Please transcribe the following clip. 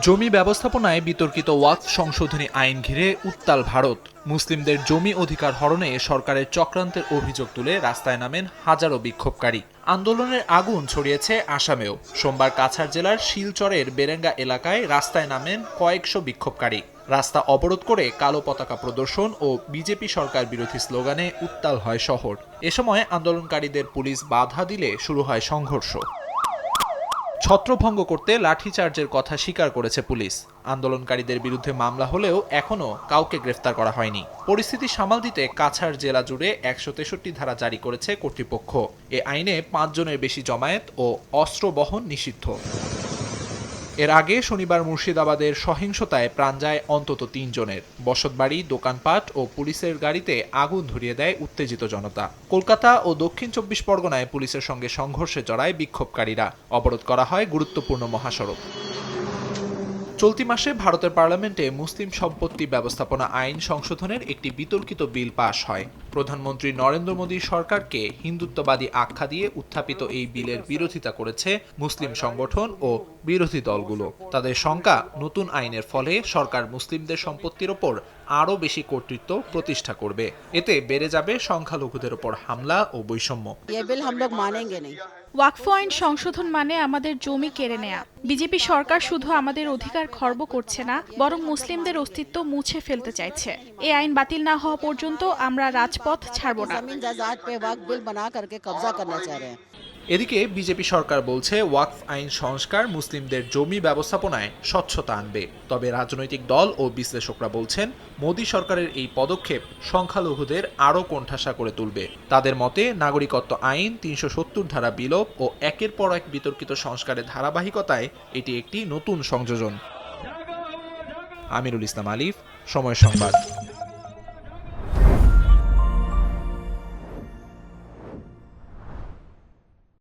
জমি ব্যবস্থাপনায় বিতর্কিত ওয়াকফ সংশোধনী আইন ঘিরে উত্তাল ভারত। মুসলিমদের জমি অধিকার হরণে সরকারের চক্রান্তের অভিযোগ তুলে রাস্তায় নামেন হাজারো বিক্ষোভকারী। আন্দোলনের আগুন ছড়িয়েছে আসামেও। সোমবার কাছাড় জেলার শিলচরের বেরেঙ্গা এলাকায় রাস্তায় নামেন কয়েকশো বিক্ষোভকারী। রাস্তা অবরোধ করে কালো পতাকা প্রদর্শন ও বিজেপি সরকার বিরোধী স্লোগানে উত্তাল হয় শহর। এ সময় আন্দোলনকারীদের পুলিশ বাধা দিলে শুরু হয় সংঘর্ষ। ছত্রভঙ্গ করতে লাঠিচার্জের কথা স্বীকার করেছে পুলিশ। আন্দোলনকারীদের বিরুদ্ধে মামলা হলেও এখনও কাউকে গ্রেফতার করা হয়নি। পরিস্থিতি সামাল দিতে কাছাড় জেলা জুড়ে ১৬৩ ধারা জারি করেছে কর্তৃপক্ষ। এ আইনে ৫ জনের বেশি জমায়েত ও অস্ত্র বহন নিষিদ্ধ। এর আগে শনিবার মুর্শিদাবাদের সহিংসতায় প্রাণ যায় অন্তত ৩ জনের। বসতবাড়ি, দোকানপাট ও পুলিশের গাড়িতে আগুন ধরিয়ে দেয় উত্তেজিত জনতা। কলকাতা ও দক্ষিণ ২৪ পরগনায় পুলিশের সঙ্গে সংঘর্ষে জড়ায় বিক্ষোভকারীরা। অবরোধ করা হয় গুরুত্বপূর্ণ মহাসড়ক। চলতি মাসে ভারতের পার্লামেন্টে মুসলিম সম্পত্তি ব্যবস্থাপনা আইন সংশোধনের একটি বিতর্কিত বিল পাশ হয়। প্রধানমন্ত্রী নরেন্দ্র মোদীর সরকারকে হিন্দুত্ববাদী আখ্যা দিয়ে উত্থাপিত এই বিলের বিরোধিতা করেছে মুসলিম সংগঠন ও বিরোধী দলগুলো। তাদের শঙ্কা, নতুন আইনের ফলে সরকার মুসলিমদের সম্পত্তির ওপর আরও বেশি কর্তৃত্ব প্রতিষ্ঠা করবে। এতে বেড়ে যাবে সংখ্যালঘুদের ওপর হামলা ও বৈষম্য। ওয়াকফ আইন সংশোধন মানে আমাদের জমি কেড়ে নেয়া। বিজেপি সরকার শুধু আমাদের অধিকার খর্ব করছে না, বরং মুসলিমদের অস্তিত্ব মুছে ফেলতে চাইছে। এই আইন বাতিল না হওয়া পর্যন্ত আমরা রাজপথ ছাড়ব না। এদিকে বিজেপি সরকার বলছে ওয়াকফ আইন সংস্কার মুসলিমদের জমি ব্যবস্থাপনায় স্বচ্ছতা আনবে। তবে রাজনৈতিক দল ও বিশ্লেষকরা বলছেন মোদী সরকারের এই পদক্ষেপ সংখ্যালঘুদের আরও কোণঠাসা করে তুলবে। তাদের মতে নাগরিকত্ব আইন ৩৭০ ধারা বিলোপ ও একের পর এক বিতর্কিত সংস্কারের ধারাবাহিকতায় এটি একটি নতুন সংযোজন। আমিরুল ইসলাম আলিফ, সময় সংবাদ।